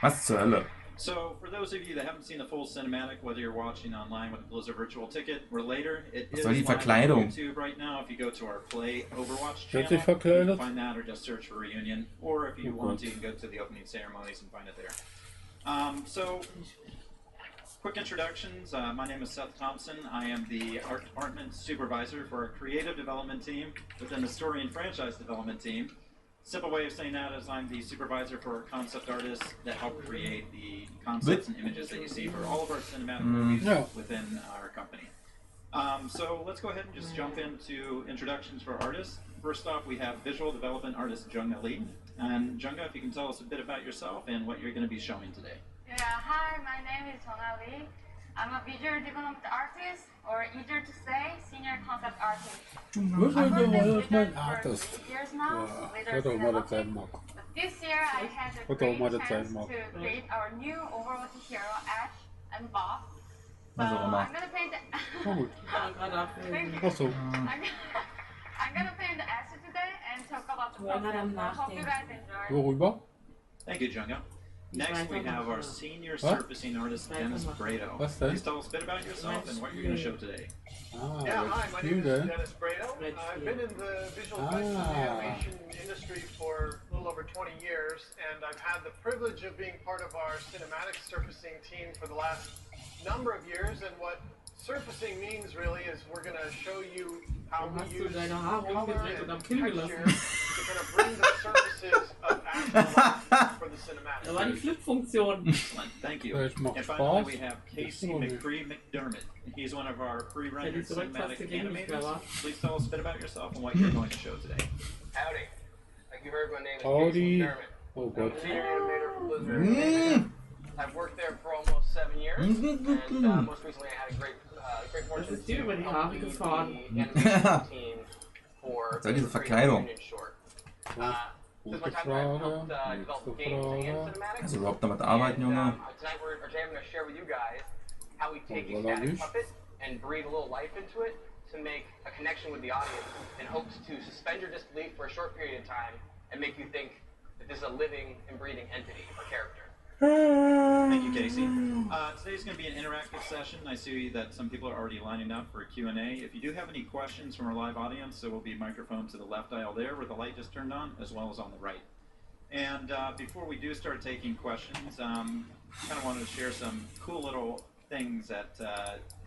Was zur Hölle? So, for those of you that haven't seen the full cinematic, whether you're watching online with a Blizzard virtual ticket or later, it is live on YouTube right now. If you go to our Play Overwatch channel, you can find that, or just search for Reunion. Or if you want to, you can go to the opening ceremonies and find it there. So, quick introductions. My name is Seth Thompson. I am the Art Department Supervisor for our Creative Development Team within the Story and Franchise Development Team. Simple way of saying that is I'm the supervisor for our concept artists that help create the concepts and images that you see for all of our cinematic movies within our company. So let's go ahead and just jump into introductions for artists. First off, we have visual development artist Junga Lee. And Junga, if you can tell us a bit about yourself and what you're going to be showing today. Yeah, hi, my name is Junga Lee. I'm a visual development artist, or easier to say, senior concept artist. I've worked as for 3 years now, later developing. But this year I had a great chance to create our new Overwatch hero, Ashe and Bob. So I'm gonna paint the Thank you. I'm gonna paint the Ashe today and talk about the process. I hope you guys enjoy. Thank you, Junga. Next, we have our senior surfacing artist, Dennis Brado. Please tell us a bit about yourself and what you're going to show today. Yeah, hi, my name is Dennis Brado. I've been in the visual effects and animation industry for a little over 20 years, and I've had the privilege of being part of our cinematic surfacing team for the last number of years. And what surfacing means really is we're going to show you how we use color and texture to kind of bring the surfaces of Ashe for the cinematic. Da war die Flip-Funktion. Thank you. And finally, we have Casey McCree-McDermott. He's one of our pre-rendered cinematic animators. Please tell us a bit about yourself and what you're going to show today. Howdy. Like you heard, my name is Casey McDermott. Oh, I'm a senior animator for Blizzard. I've worked there for almost 7 years, and most recently I had a great fortune to help lead the animation team for the Reunion short. Since my time there, I've helped develop games and cinematics. Also überhaupt damit arbeiten, Junge. Tonight I'm going to share with you guys how we take a static puppet and breathe a little life into it to make a connection with the audience in hopes to suspend your disbelief for a short period of time and make you think that this is a living and breathing entity or character. Thank you, Casey. Today's going to be an interactive session. I see that some people are already lining up for a Q&A. If you do have any questions from our live audience, there will be a microphone to the left aisle there where the light just turned on, as well as on the right. And before we do start taking questions, kind of wanted to share some cool little things that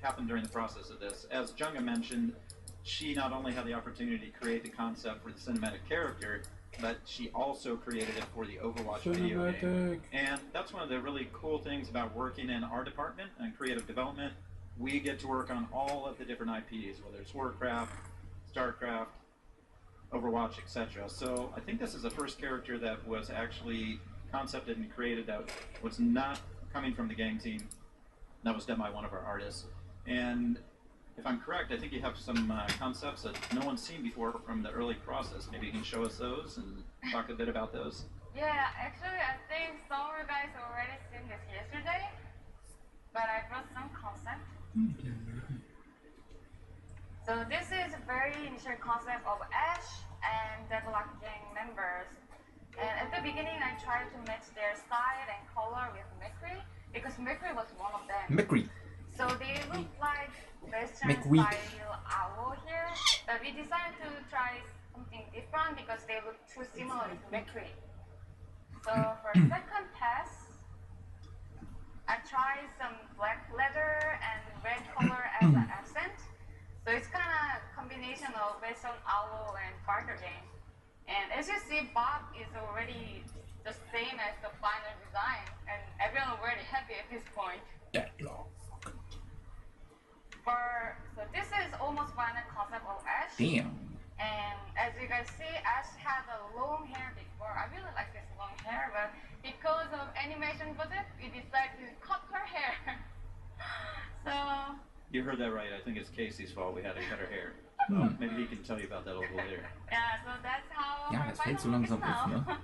happened during the process of this. As Junga mentioned, she not only had the opportunity to create the concept for the cinematic character, but she also created it for the Overwatch video game. And that's one of the really cool things about working in our department and creative development. We get to work on all of the different IPs, whether it's Warcraft, StarCraft, Overwatch, etc. So I think this is the first character that was actually concepted and created that was not coming from the game team. That was done by one of our artists. And if I'm correct, I think you have some concepts that no one's seen before from the early process. Maybe you can show us those and talk a bit about those. Yeah, actually, I think some of you guys already seen this yesterday, but I brought some concept. So this is a very initial concept of Ashe and Deadlock gang members. And at the beginning, I tried to match their style and color with McCree, because McCree was one of them. McCree. So they look like Western style owl here, but we decided to try something different because they look too similar to McCree. So for second pass, I tried some black leather and red color as an accent. So it's kind of combination of Western owl and Barker game. And as you see, Bob is already the same as the final design, and everyone already happy at this point. So this is almost final concept of Ashe. Damn. And as you guys see, Ashe had a long hair before. I really like this long hair, but because of animation budget, we decided to cut her hair. So You heard that right. I think it's Casey's fault we had to cut her hair. Maybe he can tell you about that a little later. yeah, so that's how Ja, our das fällt so final langsam is auf, now.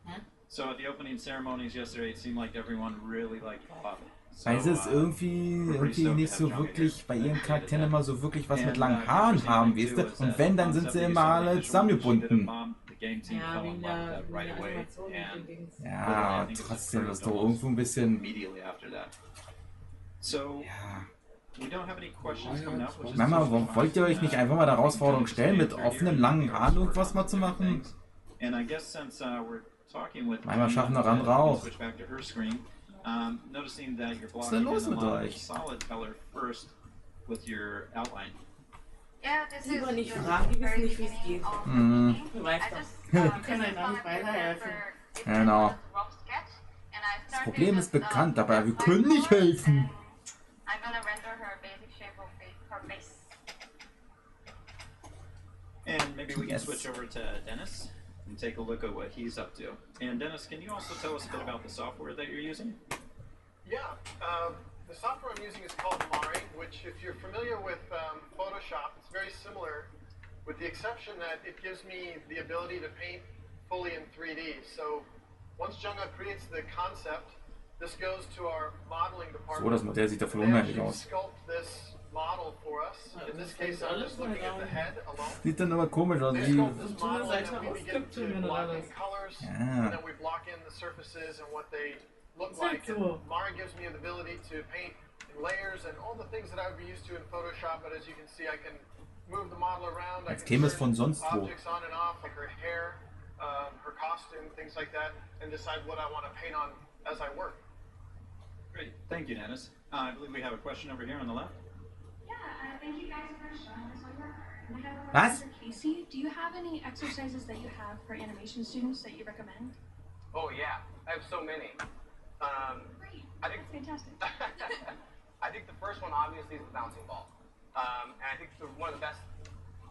ne? So at the opening ceremonies yesterday, it seemed like everyone really liked Bob. Weil sie es irgendwie nicht so wirklich bei ihren Charakteren immer so wirklich was mit langen Haaren haben, weißt du? Und wenn, dann sind sie immer alle zusammengebunden. Ja, wegen der Animation und den Dings. Ja, aber trotzdem ist doch irgendwo ein bisschen... Ja. Mama, wollt ihr euch nicht einfach mal der Herausforderung stellen, mit offenen, langen Haaren irgendwas mal zu machen? Manchmal schaffen noch andere auch. Was ist denn los mit euch? Yeah, this Lieber is nicht the fragen, die wissen very nicht, wie es beginning geht. of the Mhm. game. Du weißt I doch. just, Die this können is einem nicht one weiterhelfen. for Genau. rough sketch, and I Das started Problem ist with, bekannt, aber wir black können nicht colors, helfen. and I'm gonna render her basic shape of her face. And maybe we can Yes. switch over to Dennis and take a look at what he's up to. And Dennis, can you also tell us a bit about the software that you're using? Yeah, the software I'm using is called Mari, which if you're familiar with Photoshop, it's very similar, with the exception that it gives me the ability to paint fully in 3D. So once Junga creates the concept, this goes to our modeling department. So, das Modell sieht davon They unheimlich actually aus. sculpt this model for us. In this case, I'm just looking at the head alone. Sieht dann aber komisch aus. They Wie... sculpt this model and then we begin to Ausdrücke block in alles. colors, Ja. and then we block in the surfaces and what they look Ist halt like. so. And Mari gives me the ability to paint in layers and all the things that I would be used to in Photoshop, but as you can see, I can move the model around. I Als can käme es turn von sonst wo. objects on and off, like her hair, her costume, things like that, and decide what I want to paint on as I work. Great. Thank you, Dennis. I believe we have a question over here on the left. Yeah, thank you guys for showing us all your art. And I have a Was? question for Casey. Do you have any exercises that you have for animation students that you recommend? Oh yeah, I have so many. Great. I think That's fantastic. I think the first one obviously is the bouncing ball, and I think one of the best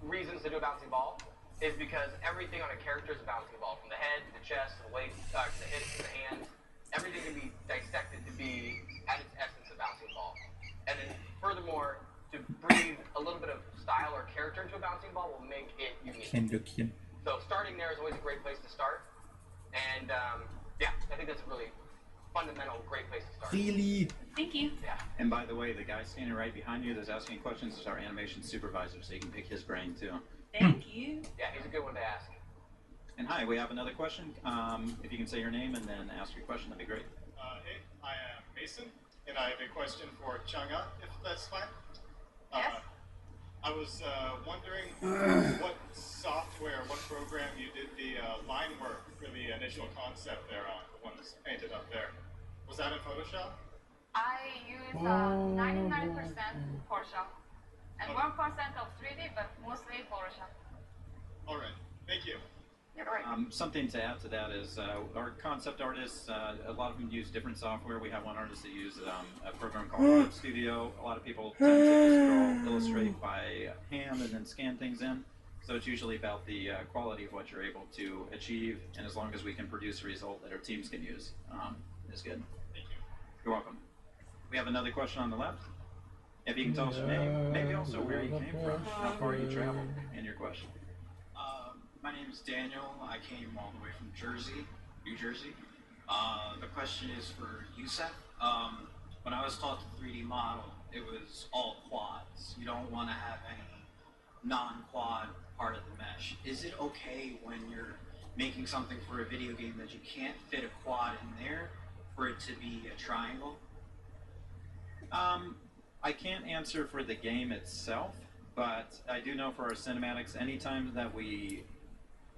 reasons to do a bouncing ball is because everything on a character is a bouncing ball, from the head to the chest to the waist, to the hips to the hands. Everything can be dissected to be at its essence a bouncing ball, and then furthermore, to breathe a little bit of style or character into a bouncing ball will make it unique. Kleinlöckchen. So starting there is always a great place to start, and yeah, I think that's a really fundamental, great place to start. Really? Thank you. Yeah. And by the way, the guy standing right behind you that's asking questions is our animation supervisor, so you can pick his brain too. Thank you. Yeah, he's a good one to ask. And hi, we have another question. If you can say your name and then ask your question, that'd be great. Hey, I am Mason, and I have a question for Changa, if that's fine. Yes. I was wondering what software, what program you did the line work for the initial concept there on, the one that's painted up there. Was that in Photoshop? I use 99% Photoshop and 1% of 3D, but mostly Photoshop. All right, thank you. You're right. Something to add to that is our concept artists, a lot of them use different software. We have one artist that uses a program called Art Studio. A lot of people tend to just scroll, illustrate by hand and then scan things in. So it's usually about the quality of what you're able to achieve, and as long as we can produce a result that our teams can use, is good. Thank you. You're welcome. We have another question on the left. If you can tell us your name, maybe also where you came from, how far you traveled, and your question. My name is Daniel. I came all the way from Jersey, New Jersey. The question is for you, Seth. When I was taught to 3D model, it was all quads. You don't want to have any non-quad part of the mesh. Is it okay when you're making something for a video game that you can't fit a quad in there for it to be a triangle? I can't answer for the game itself, but I do know for our cinematics, anytime that we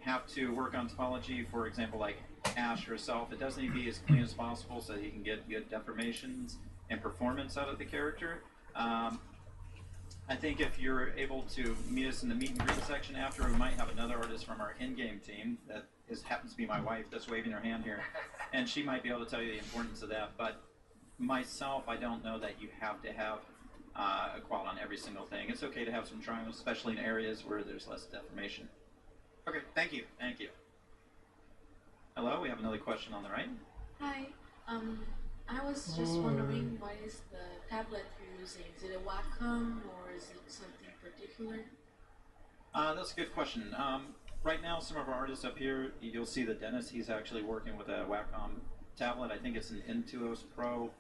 have to work on topology, for example, like Ashe herself, it does need to be as clean as possible so that you can get good deformations and performance out of the character. I think if you're able to meet us in the meet and greet section after, we might have another artist from our in-game team that happens to be my wife that's waving her hand here, and she might be able to tell you the importance of that. But myself, I don't know that you have to have a quad on every single thing. It's okay to have some triangles, especially in areas where there's less deformation. Okay, thank you. Thank you. Hello, we have another question on the right. Hi, I was just wondering what is the tablet you're using? Is it a Wacom or is it something particular? That's a good question. Right now, some of our artists up here, you'll see that Dennis, he's actually working with a Wacom tablet. I think it's an Intuos Pro.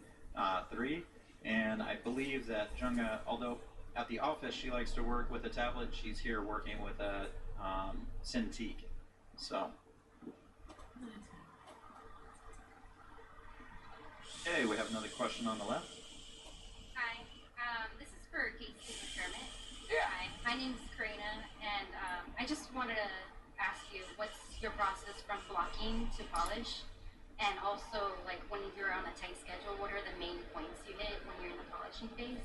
3. And I believe that Junga, although at the office she likes to work with a tablet, she's here working with a Cintiq. So. Okay, we have another question on the left. Hi, this is for Casey McDermott. Yeah. Hi, my name is Karina, and I just wanted to ask you, what's your process from blocking to polish? And also, like, when you're on a tight schedule, what are the main points you hit when you're in the polishing phase?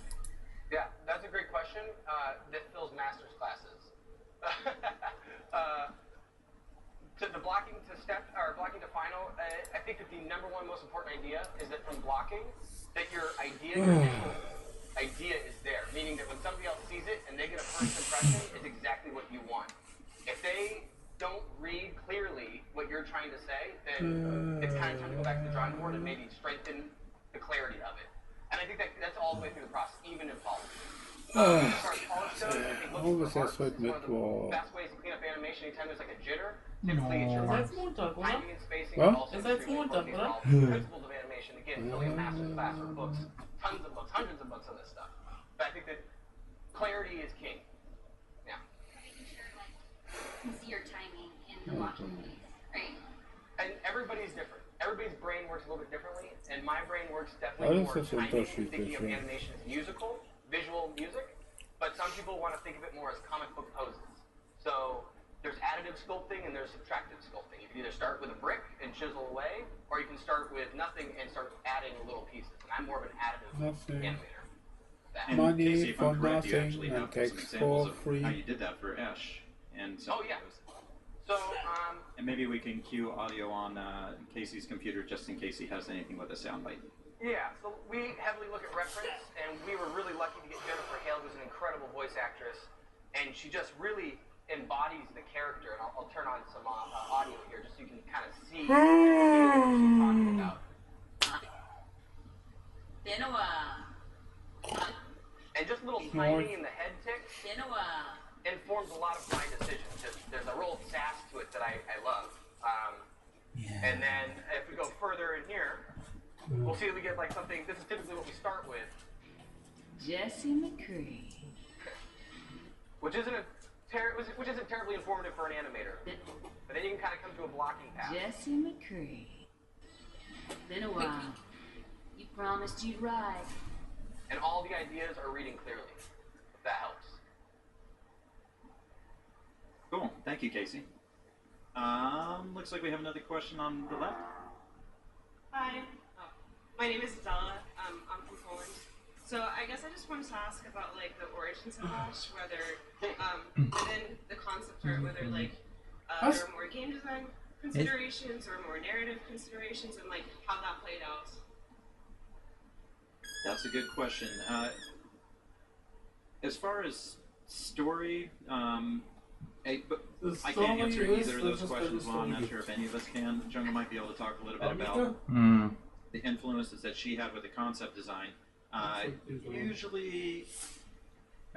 Yeah, that's a great question. That fills master's classes. To the blocking to final, I think that the number one most important idea is that from blocking, that your initial idea is there, meaning that when somebody else sees it and they get a first impression, it's exactly what you want. If they don't read clearly what you're trying to say, then it's kind of time to go back to the drawing board and maybe strengthen the clarity of it. And I think that's all the way through the process, even in polish. As far as polish goes, I think looking for arcs is one of the best ways to clean up animation. Anytime there's like a jitter, typically it's your arcs. Timing and spacing, and also extremely important. These are all principles of animation. Again, filling a master's class or books, tons of books, hundreds of books on this stuff. But I think that clarity is king. Yeah. Making sure, like, you can see your timing in the blocking phase, right? And everybody's different. Everybody's brain works a little bit differently, and my brain works definitely more timing, thinking of animation as musical, visual music, but some people want to think of it more as comic book poses. So there's additive sculpting and there's subtractive sculpting. You can either start with a brick and chisel away, or you can start with nothing and start adding little pieces. And I'm more of an additive animator. And Casey, if I'm correct, you actually have some examples of how you did that for Ashe. And so So, and maybe we can cue audio on Casey's computer just in case he has anything with a soundbite. Yeah, so we heavily look at reference, and we were really lucky to get Jennifer Hale, who's an incredible voice actress, and she just really embodies the character. And I'll turn on some audio here just so you can kind of see what she's talking about. And just little timing in the head ticks informs a lot of my decisions. There's a real sass to it that I love. And then if we go further in here, we'll see if we get like something. This is typically what we start with. Jesse McCree. Which isn't terribly informative for an animator. But then you can kind of come to a blocking path. Jesse McCree. Been a while. You promised you'd ride. And all the ideas are reading clearly, if that helps. Cool. Thank you, Casey. Looks like we have another question on the left. Hi. My name is Adela. I'm from Poland. So I guess I just wanted to ask about like the origins of Ashe, whether within the concept art, whether like there are more game design considerations or more narrative considerations, and like how that played out. That's a good question. As far as story, I can't answer either of those questions well. I'm not sure if any of us can. Junga might be able to talk a little bit about the influences that she had with the concept design. Usually,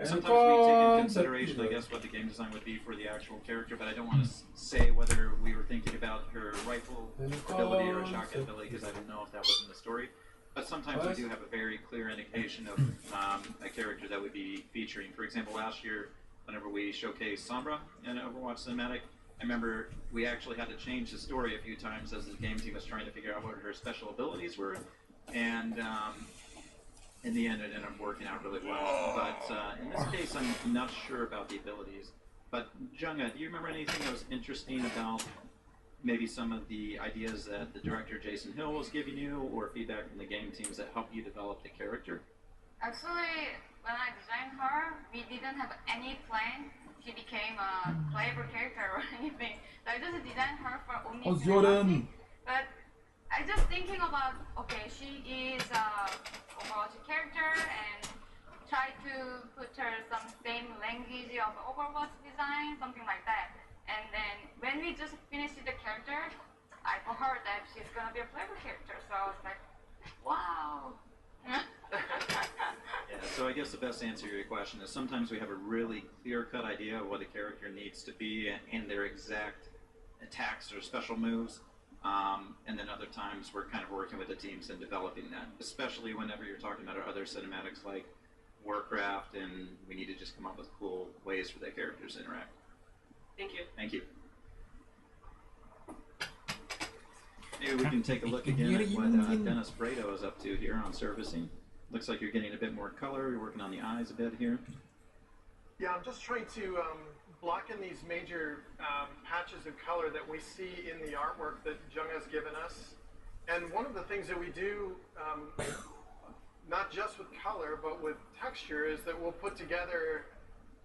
sometimes we take into consideration, I guess, what the game design would be for the actual character, but I don't want to say whether we were thinking about her rifle ability or a shotgun ability, because I don't know if that was in the story. But sometimes we do have a very clear indication of a character that would be featuring. For example, last year, whenever we showcased Sombra in Overwatch Cinematic, I remember we actually had to change the story a few times as the game team was trying to figure out what her special abilities were. And in the end, it ended up working out really well. But in this case, I'm not sure about the abilities. But Junga, do you remember anything that was interesting about maybe some of the ideas that the director Jason Hill was giving you, or feedback from the game teams that helped you develop the character? Actually, when I designed her, we didn't have any plan she became a playable character or anything. So I just designed her for only cinematic. But I just thinking about, okay, she is a Overwatch character and try to put her some same language of Overwatch design, something like that. And then when we just finished the character, I heard that she's gonna be a playable character. So I was like, wow. Yeah, so I guess the best answer to your question is sometimes we have a really clear-cut idea of what a character needs to be and their exact attacks or special moves. And then other times we're kind of working with the teams and developing that, especially whenever you're talking about our other cinematics like Warcraft, and we need to just come up with cool ways for the characters to interact. Thank you. Thank you. Maybe we can take a look again at what Dennis Brado is up to here on surfacing. Looks like you're getting a bit more color. You're working on the eyes a bit here. Yeah, I'm just trying to block in these major patches of color that we see in the artwork that Jung has given us. And one of the things that we do, not just with color, but with texture, is that we'll put together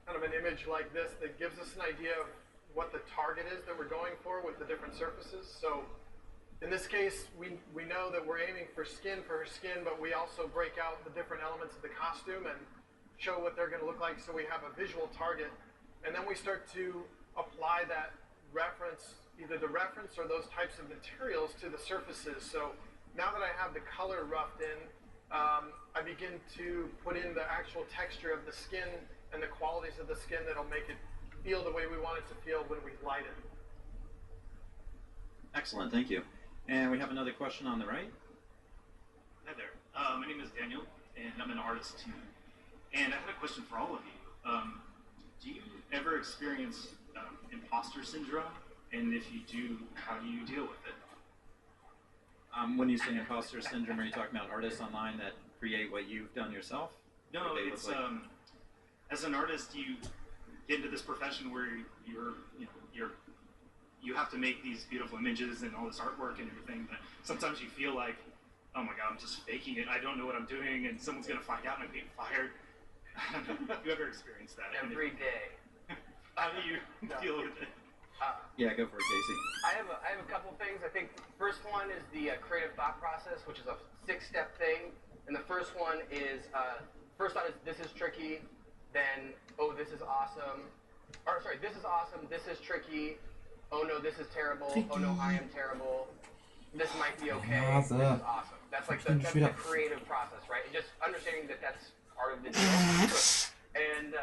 kind of an image like this that gives us an idea of what the target is that we're going for with the different surfaces. So in this case, we know that we're aiming for her skin, but we also break out the different elements of the costume and show what they're going to look like, so we have a visual target. And then we start to apply that reference, either the reference or those types of materials to the surfaces. So now that I have the color roughed in, I begin to put in the actual texture of the skin and the qualities of the skin that'll make it feel the way we want it to feel when we light it. Excellent, thank you. And we have another question on the right. Hi there. My name is Daniel, and I'm an artist too. And I had a question for all of you. Do you ever experience imposter syndrome? And if you do, how do you deal with it? When you say imposter syndrome, are you talking about artists online that create what you've done yourself? No, it's as an artist, you get into this profession where you have to make these beautiful images and all this artwork and everything, but sometimes you feel like, oh my god, I'm just faking it. I don't know what I'm doing, and someone's gonna find out and I'm being fired. Have you ever experienced that? Every day. How do you deal with it? Yeah, go for it, Casey. I have a couple things. I think the first one is the creative thought process, which is a 6-step thing. And the first one is, first thought is, this is tricky. Then, oh, this is awesome. Or sorry, this is awesome. This is tricky. Oh no, this is terrible. Oh no, I am terrible. This might be okay. This is awesome. That's like that's the creative process, right? And just understanding that that's part of the deal. And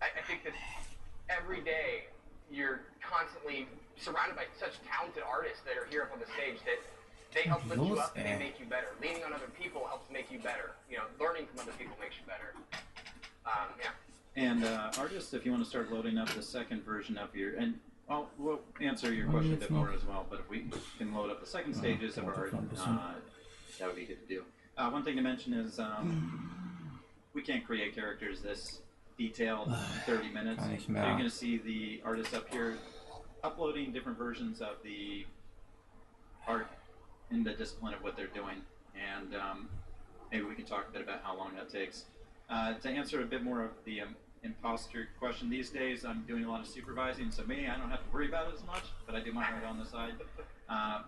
I think that every day you're constantly surrounded by such talented artists that are here up on the stage that they help lift you up and they make you better. Leaning on other people helps make you better. You know, learning from other people makes you better. Yeah. And artists, if you want to start loading up the second version of your, and we'll answer your question a bit more as well, but if we can load up the second stages of our art, that would be good to do. One thing to mention is we can't create characters this detailed in 30 minutes. So you're going to see the artists up here uploading different versions of the art in the discipline of what they're doing. And maybe we can talk a bit about how long that takes. To answer a bit more of the imposter question, these days I'm doing a lot of supervising, so me, I don't have to worry about it as much, but I do my art on the side. I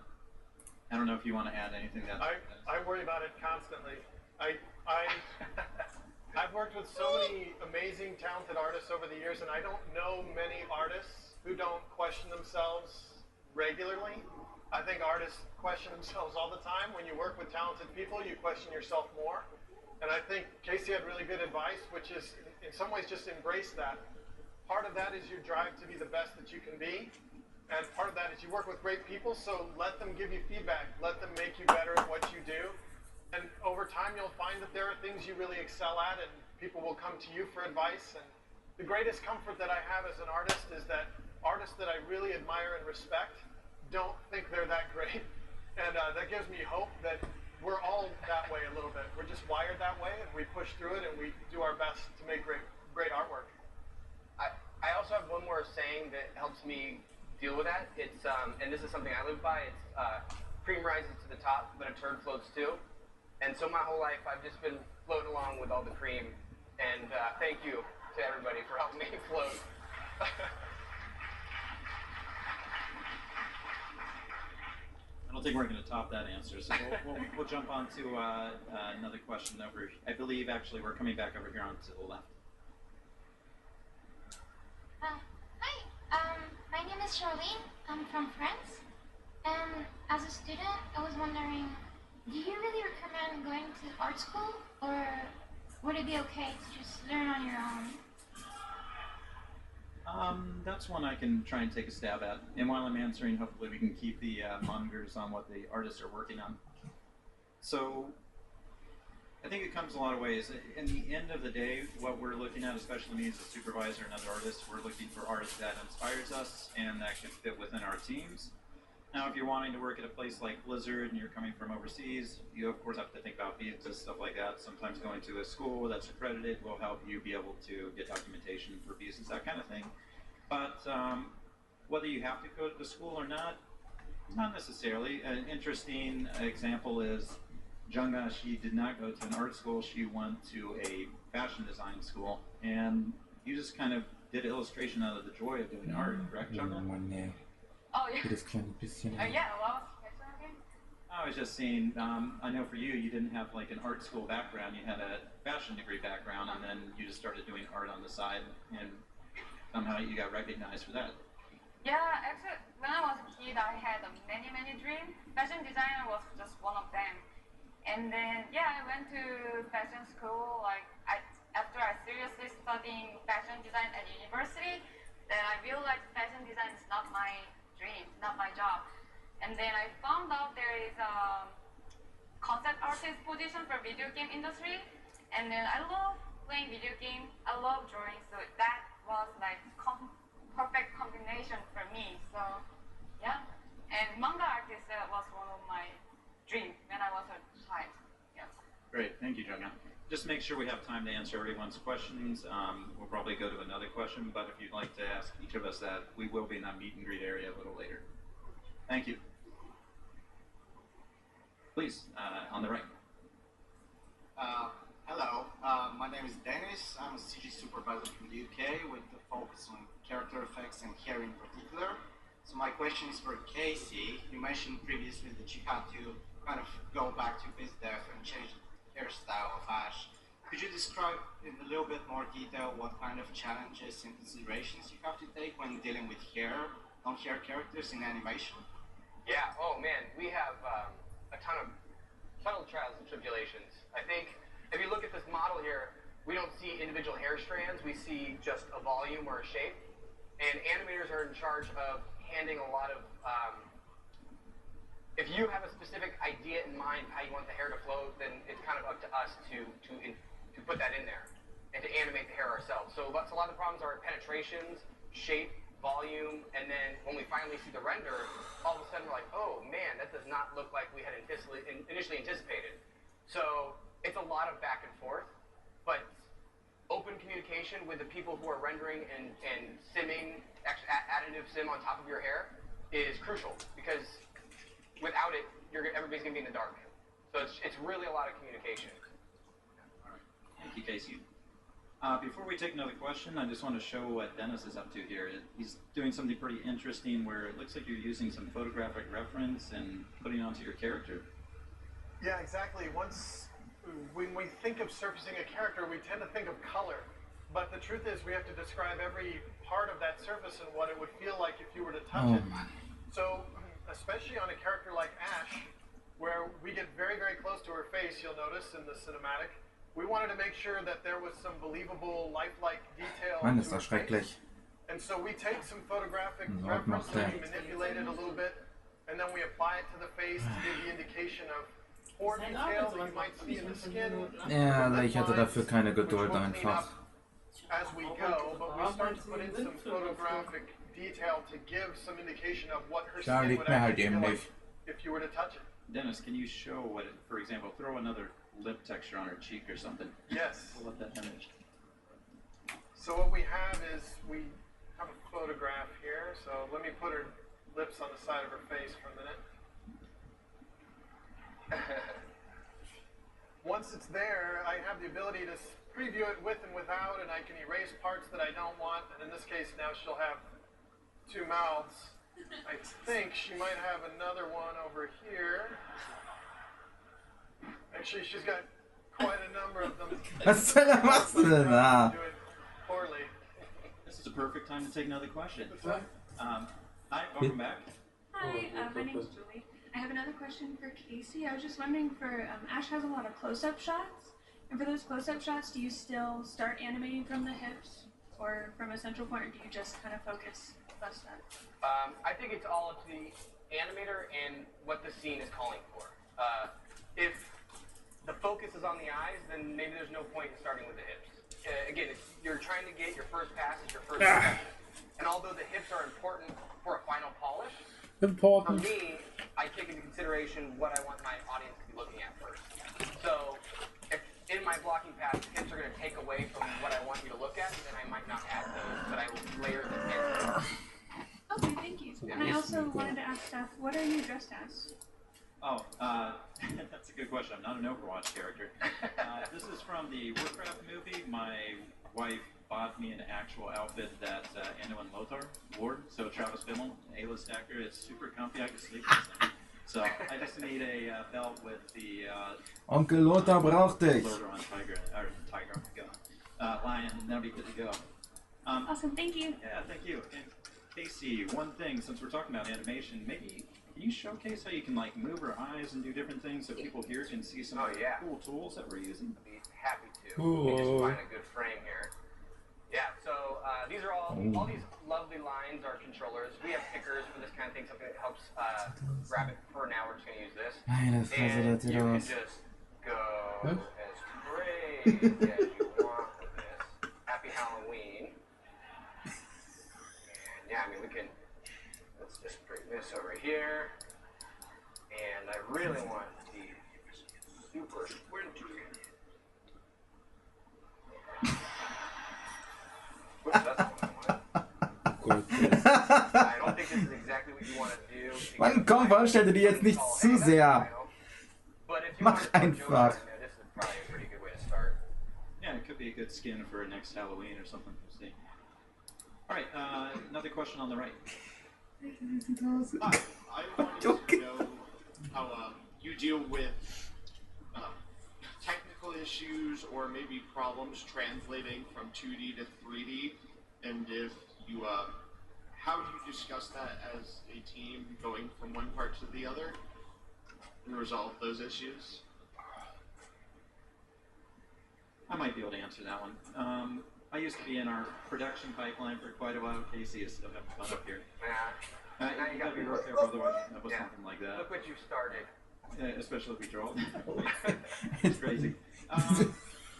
don't know if you want to add anything that... I worry about it constantly. I've worked with so many amazing, talented artists over the years, and I don't know many artists who don't question themselves regularly. I think artists question themselves all the time. When you work with talented people, you question yourself more. And I think Casey had really good advice, which is, in some ways, just embrace that. Part of that is your drive to be the best that you can be. And part of that is you work with great people, so let them give you feedback. Let them make you better at what you do. And over time, you'll find that there are things you really excel at, and people will come to you for advice. And the greatest comfort that I have as an artist is that artists that I really admire and respect don't think they're that great. And that gives me hope that we're all that way a little bit. We're just wired that way, and we push through it, and we do our best to make great artwork. I also have one more saying that helps me deal with that. It's and this is something I live by. It's cream rises to the top, but a turd floats too. And so my whole life I've just been floating along with all the cream. And thank you to everybody for helping me float. I don't think we're going to top that answer, so we'll jump on to another question over. I believe actually we're coming back over here onto the left. Hi, my name is Charlene. I'm from France, and as a student, I was wondering, do you really recommend going to art school, or would it be okay to just learn on your own? That's one I can try and take a stab at. And while I'm answering, hopefully we can keep the monitors on what the artists are working on. So I think it comes a lot of ways. In the end of the day, what we're looking at, especially me as a supervisor and other artists, we're looking for art that inspires us and that can fit within our teams. Now, if you're wanting to work at a place like Blizzard and you're coming from overseas, you of course have to think about visas, stuff like that. Sometimes going to a school that's accredited will help you be able to get documentation for visas, that kind of thing. But whether you have to go to school or not necessarily. An interesting example is Jungga. She did not go to an art school. She went to a fashion design school, and you just kind of did illustration out of the joy of doing art, correct, Jungga? Oh, yeah. Yeah, well, I was just saying, I know for you, you didn't have like an art school background. You had a fashion degree background, and then you just started doing art on the side, and somehow you got recognized for that. Yeah, actually, when I was a kid, I had many dreams. Fashion designer was just one of them. And then, yeah, I went to fashion school. After I seriously studying fashion design at university, then I realized fashion design is not my dream, not my job. And then I found out there is a concept artist position for video game industry. And then I love playing video game. I love drawing. So that was like perfect combination for me. So yeah. And manga artist was one of my dreams when I was a child. Yes. Great. Thank you, Jungga. Just make sure we have time to answer everyone's questions. We'll probably go to another question, but if you'd like to ask each of us that, we will be in that meet and greet area a little later. Thank you. Please, on the right. Hello, my name is Dennis. I'm a CG supervisor from the UK with the focus on character effects and hair in particular. So my question is for Casey. You mentioned previously that you had to kind of go back to BizDev and change the hairstyle of Ashe. Could you describe in a little bit more detail what kind of challenges and considerations you have to take when dealing with hair, non-hair characters in animation? Yeah, oh man, we have a ton of trials and tribulations. I think if you look at this model here, we don't see individual hair strands, we see just a volume or a shape. And animators are in charge of handing a lot of, if you have a specific idea in mind of how you want the hair to flow, then it's kind of up to us to put that in there and to animate the hair ourselves. So that's a lot of the problems are penetrations, shape, volume, and then when we finally see the render, all of a sudden we're like, oh man, that does not look like we had initially anticipated. So it's a lot of back and forth, but open communication with the people who are rendering and simming, additive sim on top of your hair is crucial, because without it, everybody's gonna be in the dark. So it's really a lot of communication. All right, thank you, Casey. Before we take another question, I just want to show what Dennis is up to here. He's doing something pretty interesting where it looks like you're using some photographic reference and putting it onto your character. Yeah, exactly. When we think of surfacing a character, we tend to think of color. But the truth is we have to describe every part of that surface and what it would feel like if you were to touch it. So, especially on a character like Ashe, where we get very close to her face, you'll notice in the cinematic, we wanted to make sure that there was some believable, lifelike detail Mann, to ist her das schrecklich. face. And so we take some photographic reference and we manipulate it a little bit, and then we apply it to the face to give the indication of pore detail that you might see in the skin. Ja, ich hatte dafür keine Geduld einfach. As we go, but we start to put in some photographic detail to give some indication of what her Da skin liegt would mir halt actually eben feel nicht. like if you were to touch it. Dennis, can you show what, for example, throw another lip texture on her cheek or something? Yes. Pull up that image. So what we have is we have a photograph here. So let me put her lips on the side of her face for a minute. Once it's there, I have the ability to preview it with and without, and I can erase parts that I don't want. And in this case, now she'll have two mouths. I think she might have another one over here. Actually, she's got quite a number of them. Was machst du denn da? Do it poorly. This is a perfect time to take another question. Hi, welcome back. Hi, my name is Julie. I have another question for Casey. I was just wondering, for Ashe has a lot of close-up shots, and for those close-up shots, do you still start animating from the hips or from a central point, or do you just kind of focus bust that? I think it's all up to the animator and what the scene is calling for. If the focus is on the eyes, then maybe there's no point in starting with the hips. Again, if you're trying to get your first pass, it's your first impression. And although the hips are important for a final polish, for me, I take into consideration what I want my audience to be looking at first. So, if in my blocking pass, the hips are going to take away from what I want you to look at, then I might not add those, but I will layer them in. Okay, thank you. And I also wanted to ask Steph, what are you dressed as? Oh, that's a good question. I'm not an Overwatch character. This is from the Warcraft movie. My wife bought me an actual outfit that Ando and Lothar wore. So Travis Bimmel, A-list actor, it's super comfy. I could sleep in this thing. So I just need a belt with the Onkel Lothar braucht dich. Lothar on Tiger, lion, and that'll be good to go. Awesome, thank you. Yeah, thank you. And Casey, one thing, since we're talking about animation, maybe can you showcase how you can like move our eyes and do different things so people here can see some of the cool tools that we're using? I'd be happy to. Let me just find a good frame here. Yeah, so these are all these lovely lines are controllers. We have pickers for this kind of thing, something that helps grab it. For now, we're just going to use this. Meine Fresse, And das sieht you can aus. just go as crazy as you want with this. Happy Halloween. And yeah, I mean, we can, let's just bring this over here. And I really want the super squinty. Oops, that's not what I wanted. I don't think this is exactly what you want to do. Mann, komm, veranstalte die jetzt nicht zu sehr. Mach einfach. This is probably a pretty good way to start. Yeah, it could be a good skin for next Halloween or something. We'll see. All right, another question on the right. Hi, I wanted to know how you deal with technical issues or maybe problems translating from 2D to 3D, and if you, how do you discuss that as a team going from one part to the other and resolve those issues? I might be able to answer that one. I used to be in our production pipeline for quite a while. Casey is still having fun up here. Yeah. You gotta be real careful, otherwise you end up with something like that. Look what you started. Especially if we draw. It's crazy.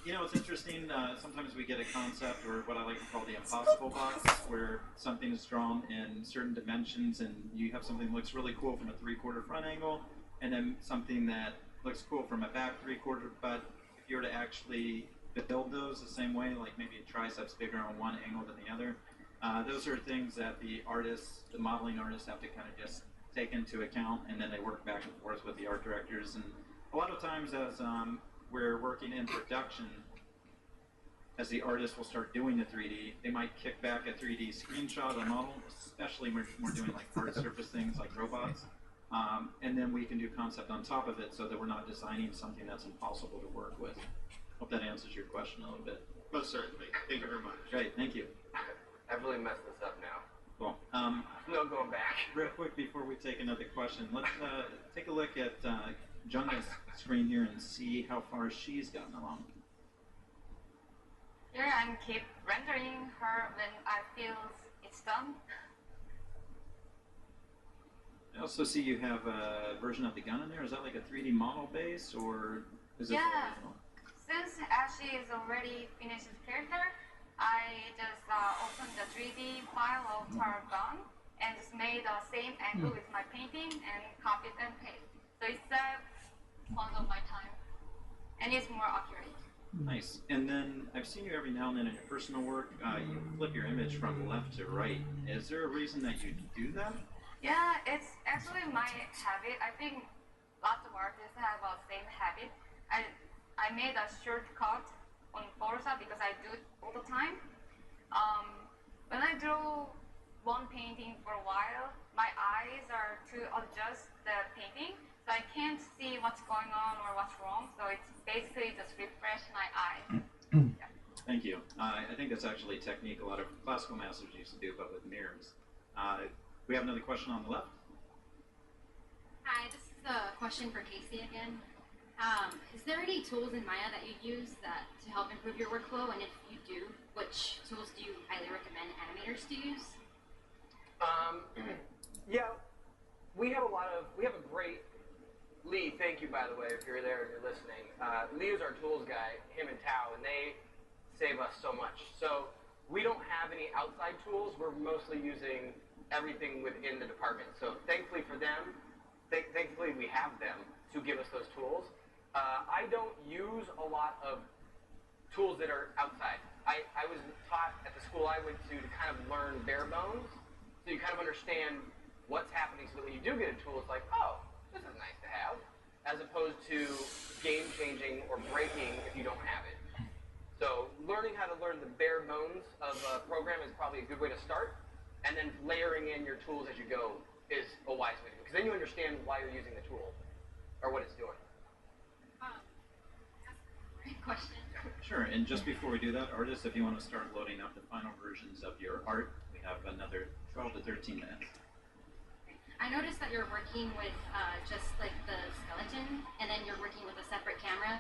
You know, it's interesting. Sometimes we get a concept, or what I like to call the impossible box, where something is drawn in certain dimensions, and you have something that looks really cool from a 3/4 front angle, and then something that looks cool from a back 3/4. But if you were to actually build those the same way, like maybe a triceps bigger on one angle than the other, those are things that the artists, the modeling artists, have to kind of just take into account, and then they work back and forth with the art directors. And a lot of times as we're working in production, as the artist will start doing the 3D, they might kick back a 3D screenshot of the model, especially when we're doing like hard surface things like robots. And then we can do concept on top of it so that we're not designing something that's impossible to work with. Hope that answers your question a little bit. Most certainly. Thank you very much. Great, thank you. I've really messed this up now. Cool. No going back. Real quick before we take another question, let's take a look at Jung's screen here and see how far she's gotten along. Here I'm keep rendering her when I feel it's done. I also see you have a version of the gun in there. Is that like a 3D model base, or is this original? Since Ashe is already finished his character, I just opened the 3D file of her gun and just made the same angle with my painting and copied and paste. So it saves tons of my time and it's more accurate. Nice. And then I've seen you every now and then in your personal work, you flip your image from left to right. Is there a reason that you do that? Yeah, it's actually my habit. I think lots of artists have the same habit. I made a shortcut on Photoshop because I do it all the time. When I draw one painting for a while, my eyes are to adjust the painting, so I can't see what's going on or what's wrong. So it's basically just refresh my eyes. Yeah. Thank you. I think that's actually a technique a lot of classical masters used to do, but with mirrors. We have another question on the left. Hi, this is a question for Casey again. Is there any tools in Maya that you use to help improve your workflow? And if you do, which tools do you highly recommend animators to use? Yeah, we have a great Lee. Thank you, by the way, if you're there and you're listening. Lee is our tools guy, him and Tao, and they save us so much. So we don't have any outside tools. We're mostly using everything within the department. So thankfully for them, thankfully we have them to give us those tools. I don't use a lot of tools that are outside. I was taught at the school I went to kind of learn bare bones, so you kind of understand what's happening so that when you do get a tool, it's like, oh, this is nice to have, as opposed to game-changing or breaking if you don't have it. So learning how to learn the bare bones of a program is probably a good way to start, and then layering in your tools as you go is a wise way to do it, because then you understand why you're using the tool, or what it's doing. Great question. Sure, and just before we do that, artists, if you want to start loading up the final versions of your art, we have another 12 to 13 minutes. I noticed that you're working with just like the skeleton, and then you're working with a separate camera.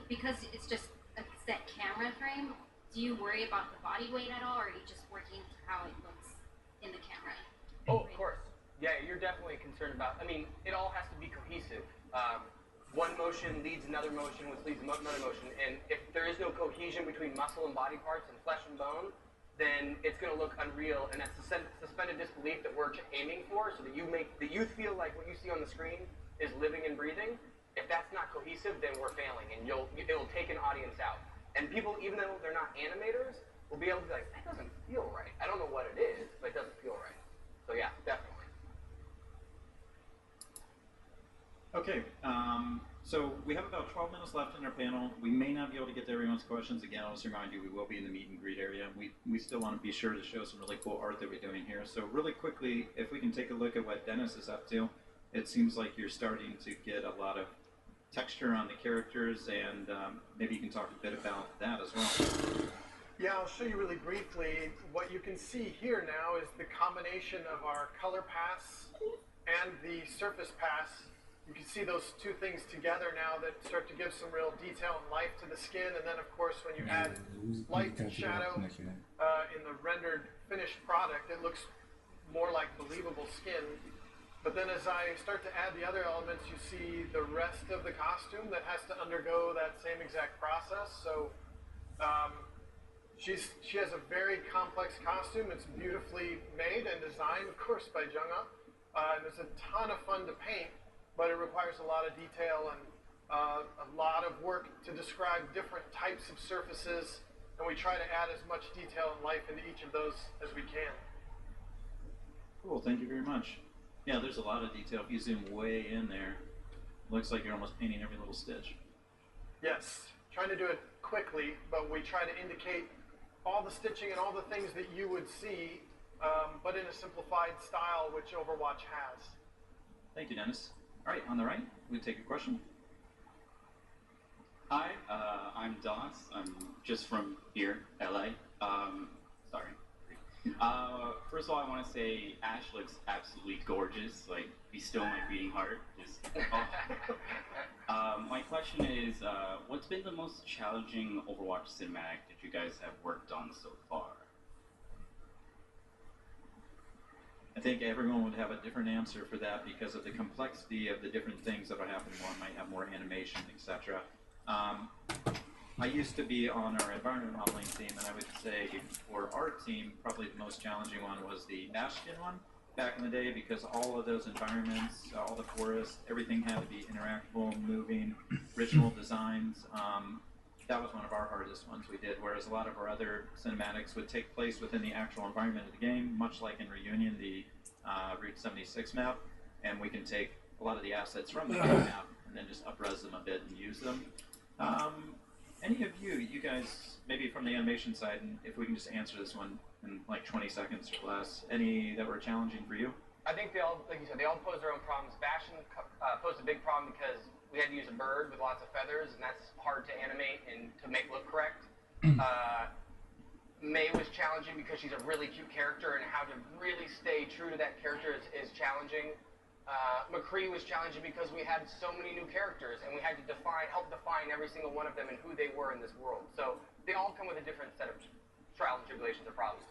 Because it's just a set camera frame, do you worry about the body weight at all, or are you just working how it looks in the camera? Oh, of course. Yeah, you're definitely concerned about, it all has to be cohesive. One motion leads another motion, which leads another motion, and if there is no cohesion between muscle and body parts and flesh and bone, then it's going to look unreal, and that's the suspended disbelief that we're aiming for, so that you feel like what you see on the screen is living and breathing. If that's not cohesive, then we're failing, and it will take an audience out. And people, even though they're not animators, will be able to be like, that doesn't feel right. I don't know what it is, but it doesn't feel right. So yeah, definitely. Okay, so we have about 12 minutes left in our panel. We may not be able to get to everyone's questions. Again, I'll just remind you, we will be in the meet and greet area. We still want to be sure to show some really cool art that we're doing here. So really quickly, if we can take a look at what Dennis is up to, it seems like you're starting to get a lot of texture on the characters, and maybe you can talk a bit about that as well. Yeah, I'll show you really briefly. What you can see here now is the combination of our color pass and the surface pass. You can see those two things together now that start to give some real detail and life to the skin, and then of course when you add light and shadow in the rendered finished product, it looks more like believable skin. But then as I start to add the other elements, you see the rest of the costume that has to undergo that same exact process. So she has a very complex costume. It's beautifully made and designed, of course, by Jung-up. And it's a ton of fun to paint, but it requires a lot of detail and a lot of work to describe different types of surfaces, and we try to add as much detail and life into each of those as we can. Cool, thank you very much. Yeah, there's a lot of detail. If you zoom way in there, it looks like you're almost painting every little stitch. Yes, trying to do it quickly, but we try to indicate all the stitching and all the things that you would see, but in a simplified style, which Overwatch has. Thank you, Dennis. All right, on the right, we take a question. Hi, I'm Doss. I'm just from here, LA. Sorry. First of all, I want to say Ashe looks absolutely gorgeous. Like, be still my beating heart. Just, my question is, what's been the most challenging Overwatch cinematic that you guys have worked on so far? I think everyone would have a different answer for that because of the complexity of the different things that are happening. One might have more animation, etc. I used to be on our environment modeling team, and I would say for our team, probably the most challenging one was the Bastion one back in the day, because all of those environments, all the forests, everything had to be interactable, moving, original designs. That was one of our hardest ones we did, whereas a lot of our other cinematics would take place within the actual environment of the game, much like in Reunion, the Route 76 map, and we can take a lot of the assets from the game map and then just up-res them a bit and use them. Any of you guys, maybe from the animation side, and if we can just answer this one in like 20 seconds or less, any that were challenging for you? I think they all, like you said, they all pose their own problems. Bastion posed a big problem because we had to use a bird with lots of feathers, and that's hard to animate and to make look correct. May was challenging because she's a really cute character, and how to really stay true to that character is challenging. McCree was challenging because we had so many new characters, and we had to help define every single one of them and who they were in this world. So they all come with a different set of trials and tribulations or problems.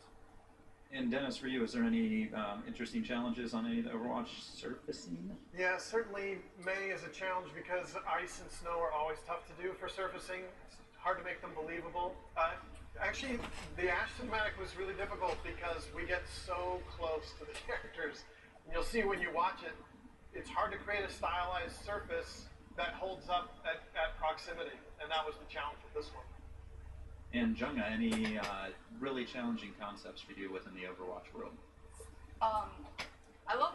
And Dennis, for you, is there any interesting challenges on any of the Overwatch surfacing? Yeah, certainly May is a challenge because ice and snow are always tough to do for surfacing. It's hard to make them believable. Actually, the Ashe cinematic was really difficult because we get so close to the characters. And you'll see when you watch it, it's hard to create a stylized surface that holds up at proximity. And that was the challenge with this one. And Junga, any really challenging concepts for you within the Overwatch world? I love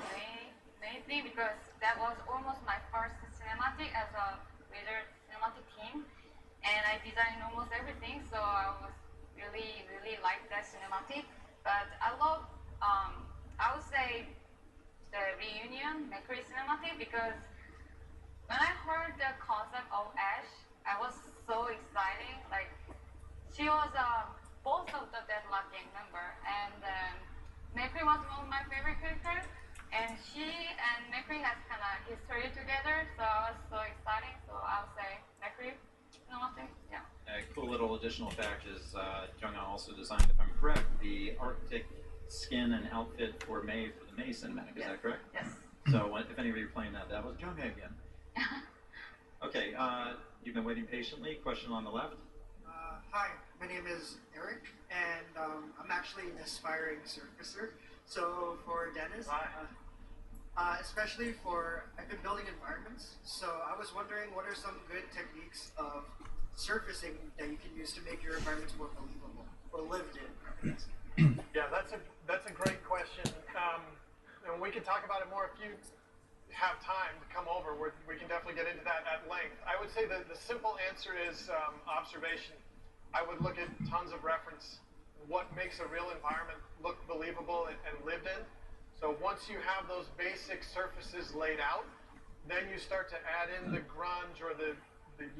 May thing because that was almost my first cinematic as a leader cinematic team, and I designed almost everything, so I was really like that cinematic. But I love, I would say, the reunion McCree cinematic because when I heard the concept of Ashe, I was so excited. Like, she was both of the Deadlock gang member, and McCree was one of my favorite characters, and she and McCree has kind of history together, so I was so excited. So I would say McCree, yeah. A cool little additional fact is Junga also designed, if I'm correct, the Arctic skin and outfit for May for the May cinematic. Is that correct? Yes. So if any of you are playing that, that was Junga again. Okay, you've been waiting patiently. Question on the left. Hi, my name is Eric, and I'm actually an aspiring surfacer. So for Dennis, especially I've been building environments, so I was wondering what are some good techniques of surfacing that you can use to make your environments more believable or lived in? Yeah, that's a great question, and we can talk about it more if you have time to come over. We can definitely get into that at length. I would say that the simple answer is observation. I would look at tons of reference. What makes a real environment look believable and lived in? So once you have those basic surfaces laid out, then you start to add in the grunge or the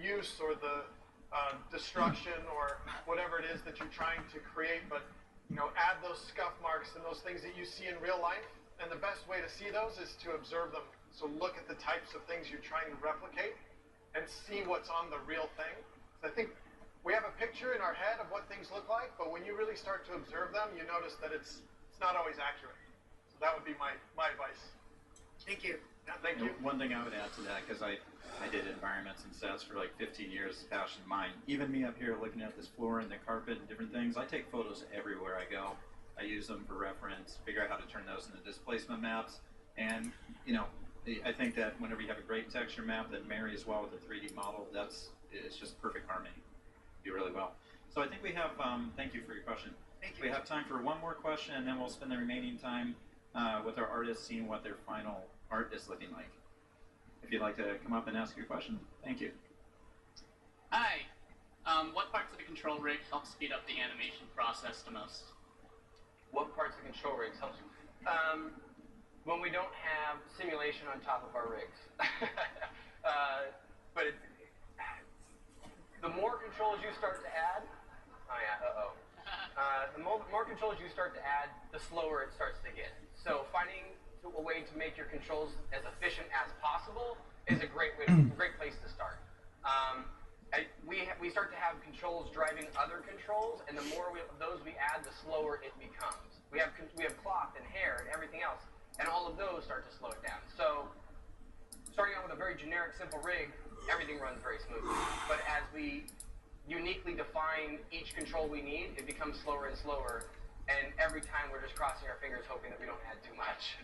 use or the destruction or whatever it is that you're trying to create. But add those scuff marks and those things that you see in real life. And the best way to see those is to observe them. So look at the types of things you're trying to replicate and see what's on the real thing. So I think we have a picture in our head of what things look like, but when you really start to observe them, you notice that it's not always accurate. So that would be my advice. Thank you. Yeah, thank you. One thing I would add to that, because I did environments and sets for like 15 years, passion of mine. Even me up here looking at this floor and the carpet and different things, I take photos everywhere I go. I use them for reference, figure out how to turn those into displacement maps. And, I think that whenever you have a great texture map that marries well with a 3D model, it's just perfect harmony. Do really well. So I think we have, thank you for your question. Thank you. We have time for one more question, and then we'll spend the remaining time with our artists seeing what their final art is looking like. If you'd like to come up and ask your question, thank you. Hi. What parts of the control rig help speed up the animation process the most? What parts of control rigs help you? When we don't have simulation on top of our rigs. But the more controls you start to add, the more controls you start to add, the slower it starts to get. So finding a way to make your controls as efficient as possible is a great place to start. We start to have controls driving other controls, and the more of those we add, the slower it becomes. We have cloth and hair and everything else, and all of those start to slow it down. So starting out with a very generic, simple rig, everything runs very smoothly. But as we uniquely define each control we need, it becomes slower and slower, and every time we're just crossing our fingers hoping that we don't add too much.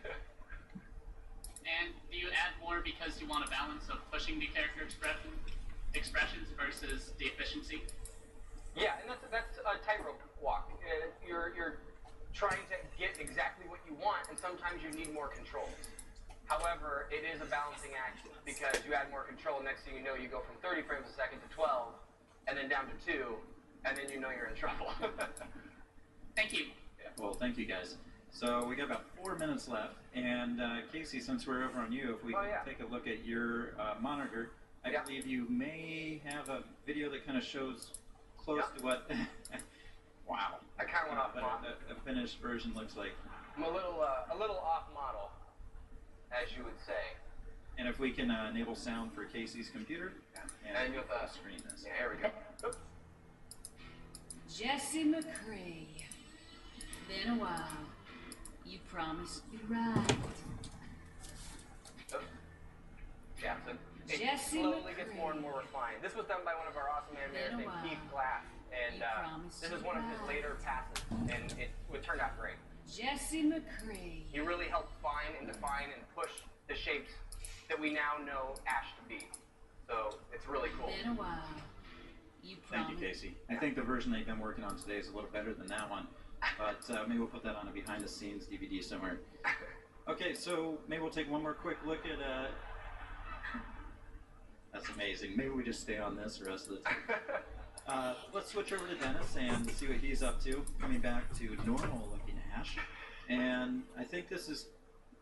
And do you add more because you want a balance of pushing the character expressions versus the efficiency? Yeah, and that's a tightrope walk. You're trying to get exactly what you want, and sometimes you need more controls. However, it is a balancing act because you add more control, and next thing you know, you go from 30 frames a second to 12, and then down to 2, and then you know you're in trouble. Thank you. Yeah, well, thank you guys. So we got about 4 minutes left, and Casey, since we're over on you, if we can take a look at your monitor, I believe you may have a video that kind of shows close to what. Wow. I kind of went off model. A finished version looks like. I'm a little off model, as you would say. And if we can enable sound for Casey's computer, And with a screen this. Yeah, here we go. Oops. Jesse McCrae. Been a while. You promised to be right. Jackson. It Jesse slowly gets McCrae. more and more refined. This was done by one of our awesome animators Been a named while. Keith Glass, and this is one of his later passes, and it turned out great. Jesse McCrae. He really helped find and define and push the shapes that we now know Ashe to be. So it's really cool. Been a while. You Thank you, Casey. I think the version they've been working on today is a little better than that one, but maybe we'll put that on a behind-the-scenes DVD somewhere. Okay, so maybe we'll take one more quick look at. That's amazing. Maybe we just stay on this the rest of the time. Let's switch over to Dennis and see what he's up to. Coming back to normal-looking Ashe, and I think this is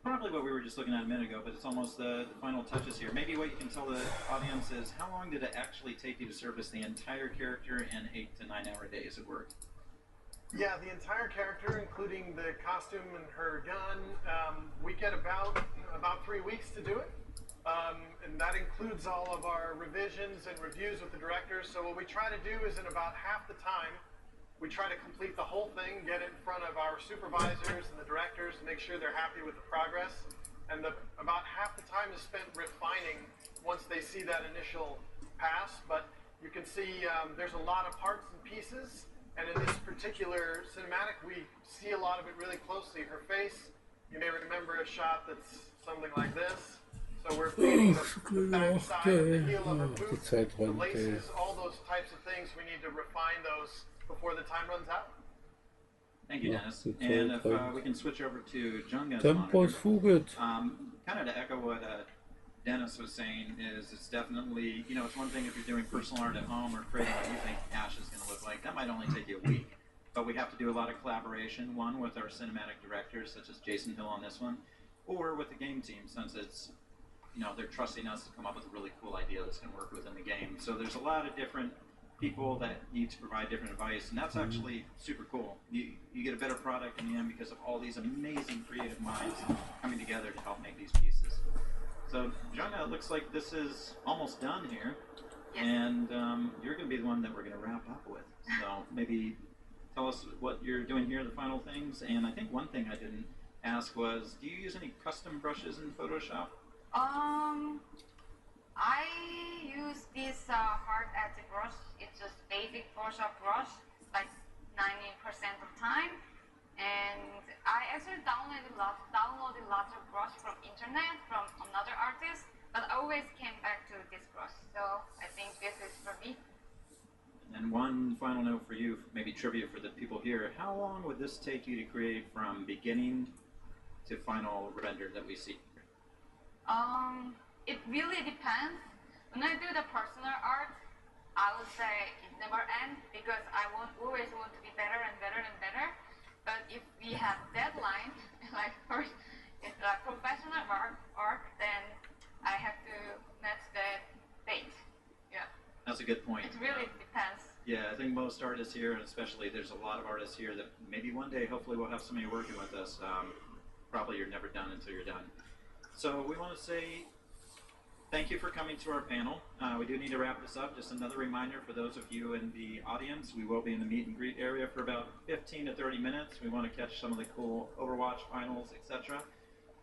probably what we were just looking at a minute ago, but it's almost the final touches here. Maybe what you can tell the audience is how long did it actually take you to service the entire character in 8 to 9 hour days of work? Yeah, the entire character, including the costume and her gun, we get about 3 weeks to do it. And that includes all of our revisions and reviews with the directors. So what we try to do is in about half the time, we try to complete the whole thing, get it in front of our supervisors and the directors, and make sure they're happy with the progress. And about half the time is spent refining once they see that initial pass. But you can see there's a lot of parts and pieces. And in this particular cinematic, we see a lot of it really closely. Her face, you may remember a shot that's something like this. So we're painting the back side of the heel of her boot, the laces, all those types of things. We need to refine those before the time runs out. Thank you, Dennis. And if we can switch over to Junga's Tempos fugit. Kind of to echo what Dennis was saying is it's definitely, you know, it's one thing if you're doing personal art at home or creating what you think Ashe is going to look like. That might only take you a week. But we have to do a lot of collaboration, one with our cinematic directors, such as Jason Hill on this one, or with the game team, since it's, you know, they're trusting us to come up with a really cool idea that's going to work within the game. So there's a lot of different people that need to provide different advice, and that's actually super cool. You get a better product in the end because of all these amazing creative minds coming together to help make these pieces. So, Jonna, it looks like this is almost done here, and you're going to be the one that we're going to wrap up with. So maybe tell us what you're doing here, the final things, and I think one thing I didn't ask was, do you use any custom brushes in Photoshop? I use this hard edge brush. It's just basic Photoshop brush, like 90% of time. And I actually downloaded lots of brush from internet, from another artist, but I always came back to this brush. So I think this is for me. And one final note for you, maybe trivia for the people here. How long would this take you to create from beginning to final render that we see? It really depends. When I do the personal art, I would say it never ends because I always want to be better and better and better. But if we have deadline, like for it's like professional art, then I have to match the date. Yeah. That's a good point. It really depends. Yeah, I think most artists here, and especially there's a lot of artists here that maybe one day, hopefully we'll have somebody working with us. Probably you're never done until you're done. So we want to say thank you for coming to our panel. We do need to wrap this up. Just another reminder for those of you in the audience, we will be in the meet and greet area for about 15 to 30 minutes. We want to catch some of the cool Overwatch finals, etc.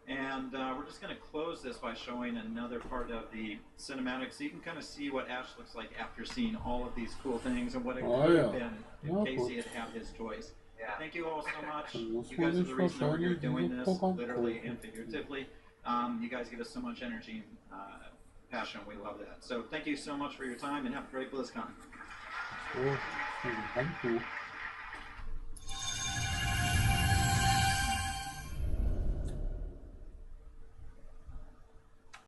And we're just going to close this by showing another part of the cinematic so you can kind of see what Ashe looks like after seeing all of these cool things and what it could have been if Casey had had his choice. Yeah. Thank you all so much. You guys are the reason that we're doing this, literally and figuratively. You guys give us so much energy and passion. We love that. So thank you so much for your time and have a great Blizzcon. Thank you.